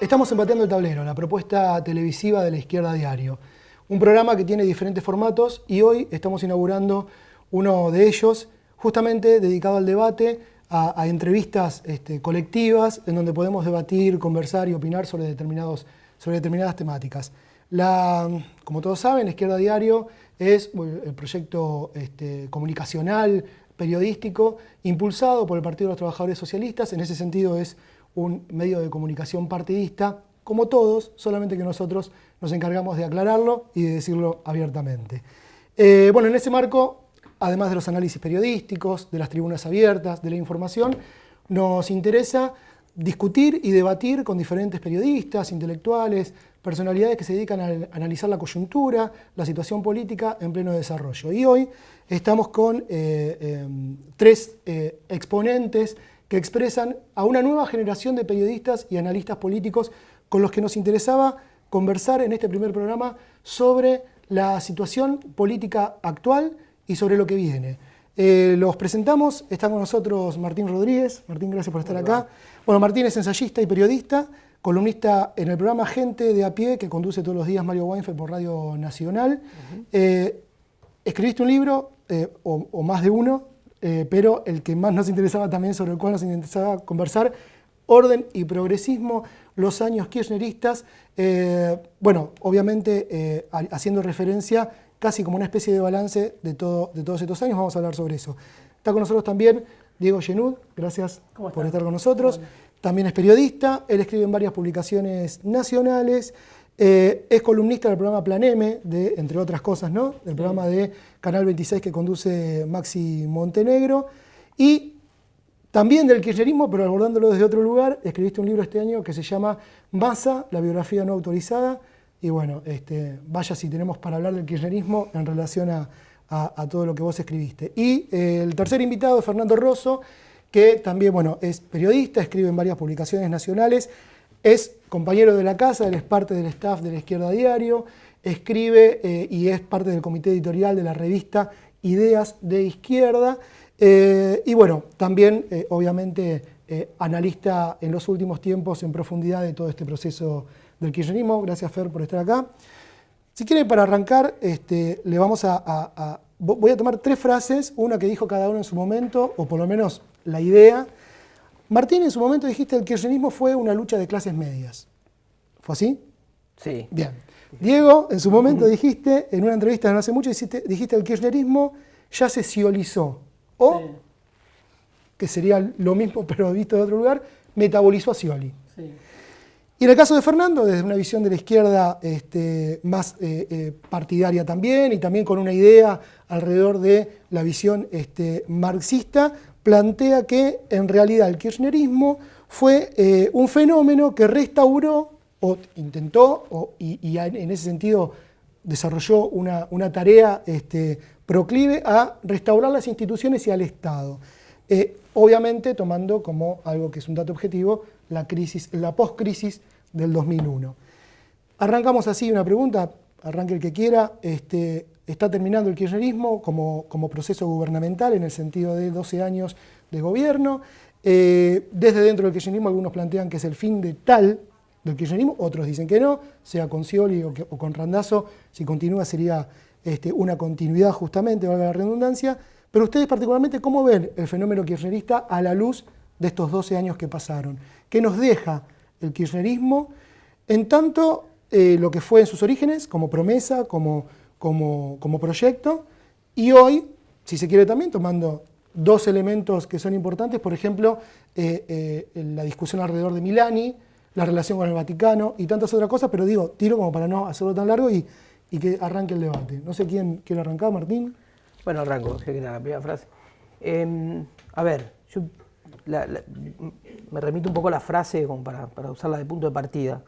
Estamos en Pateando el Tablero, la propuesta televisiva de La Izquierda Diario. Un programa que tiene diferentes formatos y hoy estamos inaugurando uno de ellos, justamente dedicado al debate, a entrevistas colectivas, en donde podemos debatir, conversar y opinar sobre determinadas temáticas. Como todos saben, La Izquierda Diario es el proyecto comunicacional, periodístico, impulsado por el Partido de los Trabajadores Socialistas. En ese sentido es un medio de comunicación partidista, como todos, solamente que nosotros nos encargamos de aclararlo y de decirlo abiertamente. En ese marco, además de los análisis periodísticos, de las tribunas abiertas, de la información, nos interesa discutir y debatir con diferentes periodistas, intelectuales, personalidades que se dedican a analizar la coyuntura, la situación política en pleno desarrollo. Y hoy estamos con tres exponentes que expresan a una nueva generación de periodistas y analistas políticos con los que nos interesaba conversar en este primer programa sobre la situación política actual y sobre lo que viene. Los presentamos, está con nosotros Martín Rodríguez. Martín, gracias por estar acá. Bueno, Martín es ensayista y periodista, columnista en el programa Gente de a Pie, que conduce todos los días Mario Weinfeld por Radio Nacional. Escribiste un libro, o más de uno, pero el que más nos interesaba también, sobre el cual nos interesaba conversar, Orden y Progresismo, los años kirchneristas, obviamente haciendo referencia casi como una especie de balance de todos estos años. Vamos a hablar sobre eso. Está con nosotros también Diego Genud, gracias por estar con nosotros. También es periodista, él escribe en varias publicaciones nacionales, es columnista del programa Plan M, entre otras cosas, ¿no? Del programa de Canal 26 que conduce Maxi Montenegro. Y también del kirchnerismo, pero abordándolo desde otro lugar, escribiste un libro este año que se llama Massa, la biografía no autorizada. Y bueno, vaya si tenemos para hablar del kirchnerismo en relación a todo lo que vos escribiste. Y el tercer invitado es Fernando Rosso, que también es periodista, escribe en varias publicaciones nacionales, es compañero de la casa, él es parte del staff de La Izquierda Diario, escribe y es parte del comité editorial de la revista Ideas de Izquierda, también obviamente analista en los últimos tiempos en profundidad de todo este proceso del kirchnerismo. Gracias, Fer, por estar acá. Si quieren, para arrancar, voy a tomar tres frases, una que dijo cada uno en su momento, o por lo menos la idea. Martín, en su momento dijiste que el kirchnerismo fue una lucha de clases medias. ¿Fue así? Sí. Bien. Diego, en su momento dijiste, en una entrevista de no hace mucho, dijiste que el kirchnerismo ya se sciolizó. O, que sería lo mismo pero visto de otro lugar, metabolizó a Scioli. Sí. Y en el caso de Fernando, desde una visión de la izquierda más partidaria también, y también con una idea alrededor de la visión marxista, plantea que en realidad el kirchnerismo fue un fenómeno que restauró, o intentó, y en ese sentido desarrolló una tarea proclive a restaurar las instituciones y al Estado. Obviamente tomando como algo que es un dato objetivo la post-crisis del 2001. Arrancamos así una pregunta, arranque el que quiera. ¿Está terminando el kirchnerismo como proceso gubernamental en el sentido de 12 años de gobierno? Desde dentro del kirchnerismo algunos plantean que es el fin del kirchnerismo, otros dicen que no, sea con Scioli o con Randazzo, si continúa sería una continuidad justamente, valga la redundancia. Pero ustedes particularmente, ¿cómo ven el fenómeno kirchnerista a la luz de estos 12 años que pasaron? ¿Qué nos deja el kirchnerismo en tanto lo que fue en sus orígenes, como promesa, como proyecto, y hoy, si se quiere también, tomando dos elementos que son importantes, por ejemplo, la discusión alrededor de Milani, la relación con el Vaticano y tantas otras cosas, pero tiro como para no hacerlo tan largo y que arranque el debate. No sé quién quiere arrancar, Martín. Bueno, arranco, que era la primera frase. Yo me remito un poco a la frase como para usarla de punto de partida.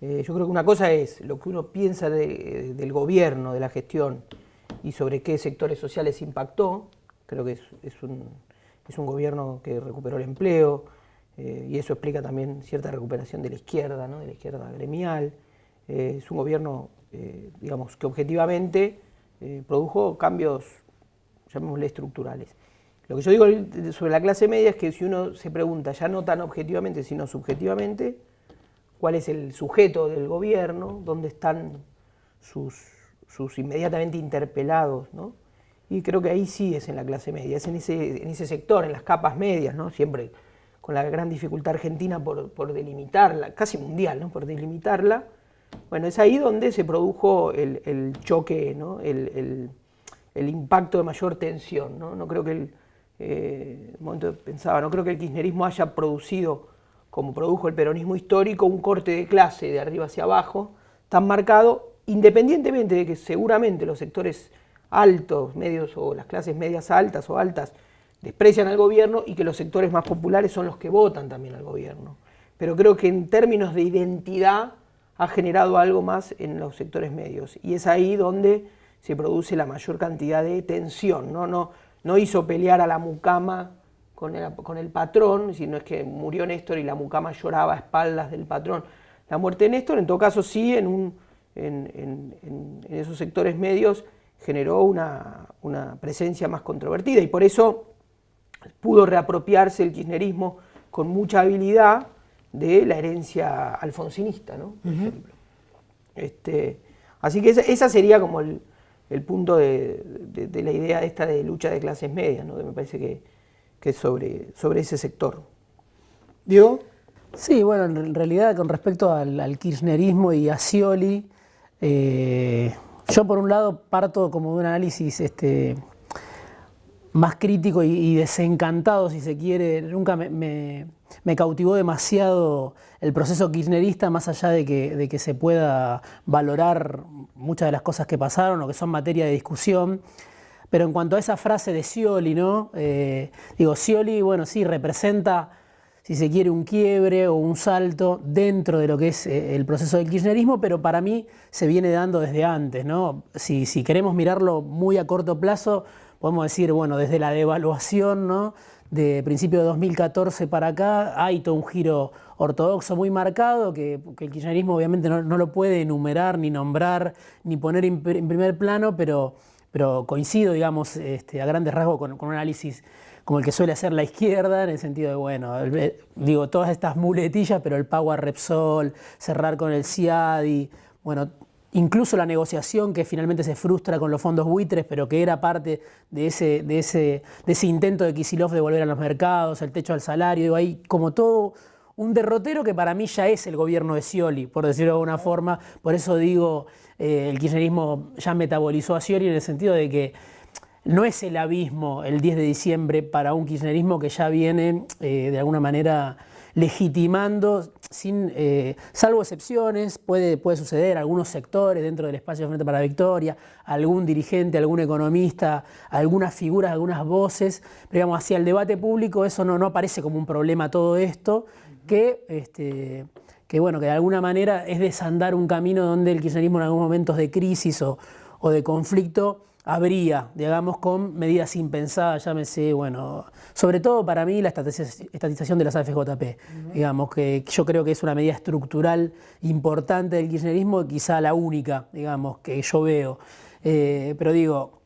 Yo creo que una cosa es lo que uno piensa del gobierno, de la gestión y sobre qué sectores sociales impactó. Creo que es un gobierno que recuperó el empleo y eso explica también cierta recuperación de la izquierda, ¿no? De la izquierda gremial. Es un gobierno, que objetivamente produjo cambios, llamémosle estructurales. Lo que yo digo sobre la clase media es que si uno se pregunta, ya no tan objetivamente, sino subjetivamente, cuál es el sujeto del gobierno, dónde están sus inmediatamente interpelados, ¿no? Y creo que ahí sí es en la clase media, es en ese sector, en las capas medias, ¿no? Siempre con la gran dificultad argentina por delimitarla, casi mundial, ¿no? Por delimitarla. Bueno, es ahí donde se produjo el choque, ¿no? el impacto de mayor tensión, ¿no? No creo que un momento pensaba, no creo que el kirchnerismo haya producido, como produjo el peronismo histórico, un corte de clase de arriba hacia abajo tan marcado, independientemente de que seguramente los sectores altos, medios o las clases medias altas o altas desprecian al gobierno y que los sectores más populares son los que votan también al gobierno. Pero creo que en términos de identidad ha generado algo más en los sectores medios y es ahí donde se produce la mayor cantidad de tensión, no hizo pelear a la mucama con el patrón, sino es que murió Néstor y la mucama lloraba a espaldas del patrón. La muerte de Néstor, en todo caso, sí, en esos sectores medios generó una presencia más controvertida y por eso pudo reapropiarse el kirchnerismo con mucha habilidad de la herencia alfonsinista, ¿no? Por ejemplo. Así que esa sería como el punto de la idea esta de lucha de clases medias, ¿no? Que me parece que es sobre ese sector. ¿Diego? Sí, bueno, en realidad con respecto al kirchnerismo y a Scioli, yo por un lado parto como de un análisis más crítico y desencantado, si se quiere. Nunca me cautivó demasiado el proceso kirchnerista, más allá de que se pueda valorar muchas de las cosas que pasaron o que son materia de discusión. Pero en cuanto a esa frase de Scioli, ¿no? Scioli, bueno, sí, representa, si se quiere, un quiebre o un salto dentro de lo que es el proceso del kirchnerismo, pero para mí se viene dando desde antes, ¿no? Si queremos mirarlo muy a corto plazo, podemos decir, bueno, desde la devaluación, ¿no? De principio de 2014 para acá, hay todo un giro ortodoxo muy marcado que el kirchnerismo obviamente no lo puede enumerar, ni nombrar, ni poner en primer plano, pero coincido, digamos, a grandes rasgos con un análisis como el que suele hacer la izquierda, en el sentido de, bueno, todas estas muletillas, pero el pago a Repsol, cerrar con el CIADI, bueno, incluso la negociación que finalmente se frustra con los fondos buitres, pero que era parte de ese intento de Kicillof de volver a los mercados, el techo al salario, hay como todo un derrotero que para mí ya es el gobierno de Scioli, por decirlo de alguna forma. Por eso digo, el kirchnerismo ya metabolizó a Scioli en el sentido de que no es el abismo el 10 de diciembre para un kirchnerismo que ya viene de alguna manera legitimando, salvo excepciones, puede suceder, algunos sectores dentro del espacio de Frente para la Victoria, algún dirigente, algún economista, algunas figuras, algunas voces, pero digamos, hacia el debate público eso no aparece como un problema todo esto, que bueno, que de alguna manera es desandar un camino donde el kirchnerismo en algunos momentos de crisis o de conflicto habría, digamos, con medidas impensadas, llámese, bueno, sobre todo para mí la estatización de las AFJP, digamos, que yo creo que es una medida estructural importante del kirchnerismo, quizá la única, digamos, que yo veo. Pero digo,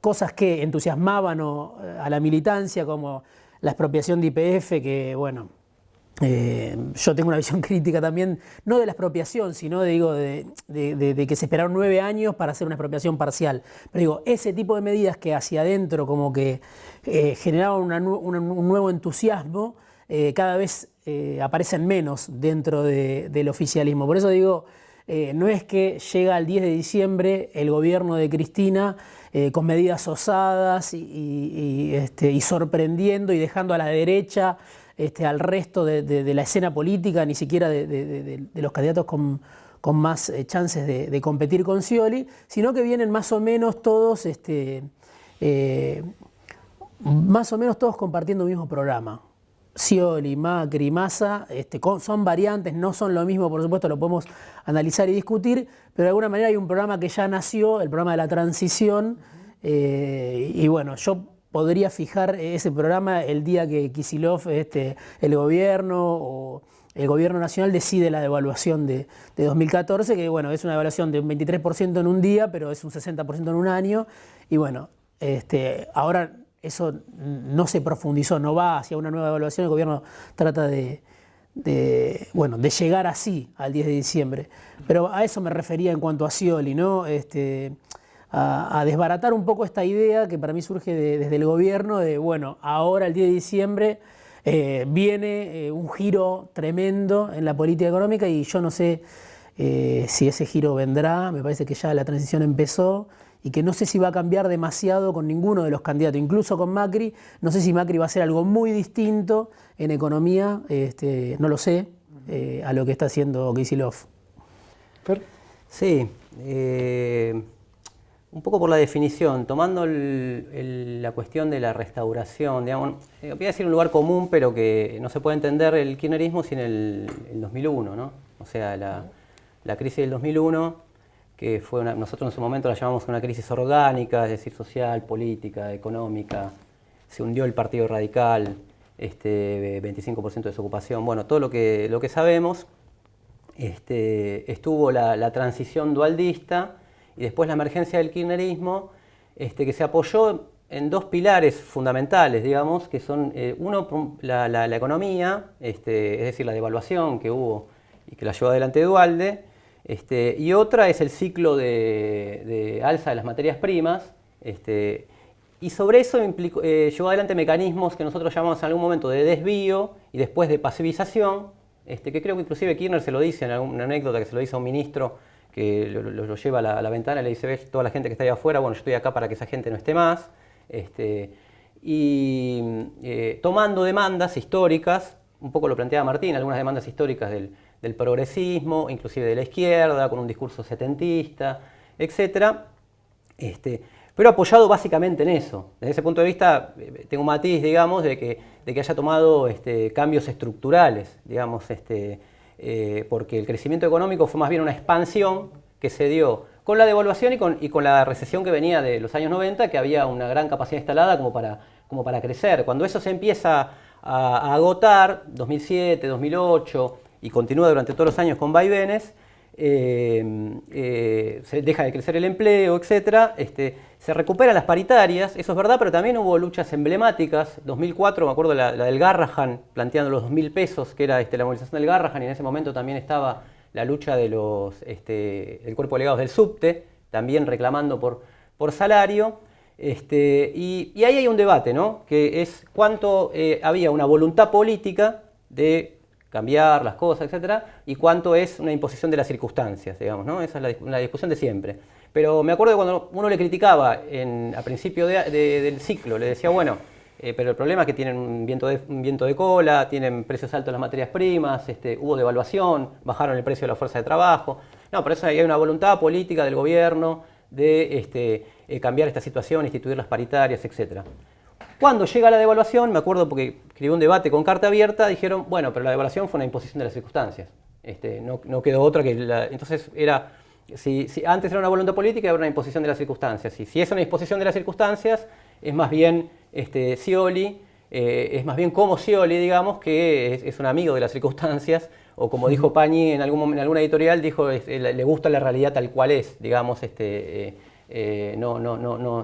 cosas que entusiasmaban a la militancia, como la expropiación de YPF, que, bueno, yo tengo una visión crítica también, no de la expropiación, sino de que se esperaron 9 años para hacer una expropiación parcial. Pero digo, ese tipo de medidas que hacia adentro como que generaban un nuevo entusiasmo, cada vez aparecen menos dentro del oficialismo. Por eso digo, no es que llega el 10 de diciembre el gobierno de Cristina con medidas osadas y sorprendiendo y dejando a la derecha al resto de la escena política, ni siquiera de los candidatos con más chances de competir con Scioli, sino que vienen más o menos todos compartiendo el mismo programa. Scioli, Macri, Massa, son variantes, no son lo mismo, por supuesto, lo podemos analizar y discutir, pero de alguna manera hay un programa que ya nació, el programa de la transición, y bueno, yo podría fijar ese programa el día que Kicillof, el gobierno o el gobierno nacional decide la devaluación de 2014, que bueno, es una devaluación de un 23% en un día, pero es un 60% en un año, y bueno, ahora eso no se profundizó, no va hacia una nueva devaluación, el gobierno trata de de llegar así al 10 de diciembre. Pero a eso me refería en cuanto a Scioli, ¿no? A desbaratar un poco esta idea que para mí surge desde el gobierno de, bueno, ahora el 10 de diciembre viene un giro tremendo en la política económica y yo no sé si ese giro vendrá, me parece que ya la transición empezó y que no sé si va a cambiar demasiado con ninguno de los candidatos, incluso con Macri, no sé si Macri va a hacer algo muy distinto en economía, no lo sé, a lo que está haciendo Kicillof. Sí, un poco por la definición, tomando la cuestión de la restauración, digamos, voy a decir un lugar común, pero que no se puede entender el kirchnerismo sin el 2001, ¿no? O sea, la crisis del 2001, que fue nosotros en su momento la llamamos una crisis orgánica, es decir, social, política, económica, se hundió el Partido Radical, 25% de desocupación, bueno, todo lo que sabemos, estuvo la transición dualdista y después la emergencia del kirchnerismo, que se apoyó en dos pilares fundamentales, digamos, que son, uno, la economía, es decir, la devaluación que hubo y que la llevó adelante Dualde, y otra es el ciclo de alza de las materias primas, y sobre eso llevó adelante mecanismos que nosotros llamamos en algún momento de desvío y después de pasivización, que creo que inclusive Kirchner se lo dice en alguna anécdota que se lo dice a un ministro que lo lleva a la ventana y le dice, ves toda la gente que está ahí afuera, bueno, yo estoy acá para que esa gente no esté más, tomando demandas históricas, un poco lo planteaba Martín, algunas demandas históricas del progresismo, inclusive de la izquierda, con un discurso setentista, etc. Pero apoyado básicamente en eso. Desde ese punto de vista, tengo un matiz, digamos, de que haya tomado cambios estructurales, digamos, porque el crecimiento económico fue más bien una expansión que se dio con la devaluación y con la recesión que venía de los años 90, que había una gran capacidad instalada como para crecer. Cuando eso se empieza a agotar, 2007, 2008, y continúa durante todos los años con vaivenes, se deja de crecer el empleo, etc. Se recuperan las paritarias, eso es verdad, pero también hubo luchas emblemáticas. 2004, me acuerdo la del Garrahan, planteando los 2.000 pesos, que era la movilización del Garrahan, y en ese momento también estaba la lucha del cuerpo de delegados del subte, también reclamando por salario. Y ahí hay un debate, ¿no? Que es cuánto había una voluntad política de cambiar las cosas, etcétera, y cuánto es una imposición de las circunstancias, digamos, ¿no? Esa es la discusión de siempre. Pero me acuerdo de cuando uno le criticaba a principio del ciclo, le decía, bueno, pero el problema es que tienen un viento de cola, tienen precios altos las materias primas, hubo devaluación, bajaron el precio de la fuerza de trabajo. No, por eso hay una voluntad política del gobierno de cambiar esta situación, instituir las paritarias, etcétera. Cuando llega la devaluación, me acuerdo porque escribí un debate con carta abierta, dijeron, bueno, pero la devaluación fue una imposición de las circunstancias. No quedó otra que entonces era, si antes era una voluntad política, era una imposición de las circunstancias. Y si es una imposición de las circunstancias, es más bien Scioli, es más bien como Scioli, digamos, que es un amigo de las circunstancias, o como dijo Pañi en alguna editorial, dijo, le gusta la realidad tal cual es, digamos, no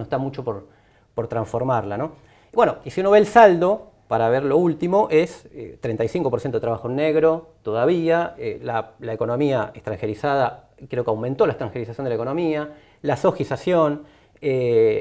está mucho por transformarla, ¿no? Bueno, y si uno ve el saldo, para ver lo último, es 35% de trabajo en negro todavía, la economía extranjerizada, creo que aumentó la extranjerización de la economía, la sojización,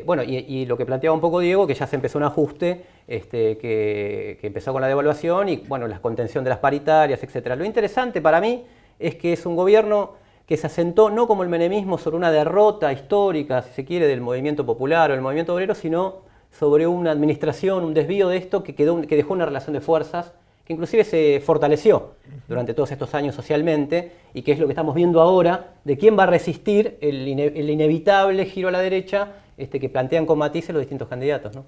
bueno, y lo que planteaba un poco Diego, que ya se empezó un ajuste, que empezó con la devaluación y, bueno, la contención de las paritarias, etc. Lo interesante para mí es que es un gobierno que se asentó no como el menemismo sobre una derrota histórica, si se quiere, del movimiento popular o del movimiento obrero, sino sobre una administración, un desvío de esto que dejó una relación de fuerzas que inclusive se fortaleció durante todos estos años socialmente y que es lo que estamos viendo ahora de quién va a resistir el inevitable giro a la derecha que plantean con matices los distintos candidatos, ¿no?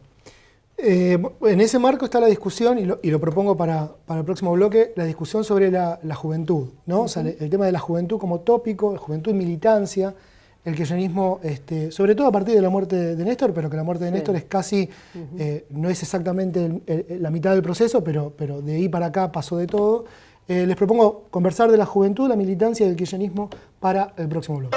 En ese marco está la discusión, y lo propongo para el próximo bloque, la discusión sobre la juventud, ¿no? O sea, el tema de la juventud como tópico, juventud militancia, el kirchnerismo, sobre todo a partir de la muerte de Néstor, pero que la muerte de Néstor es casi, no es exactamente la mitad del proceso, pero de ahí para acá pasó de todo. Les propongo conversar de la juventud, la militancia y del kirchnerismo para el próximo bloque.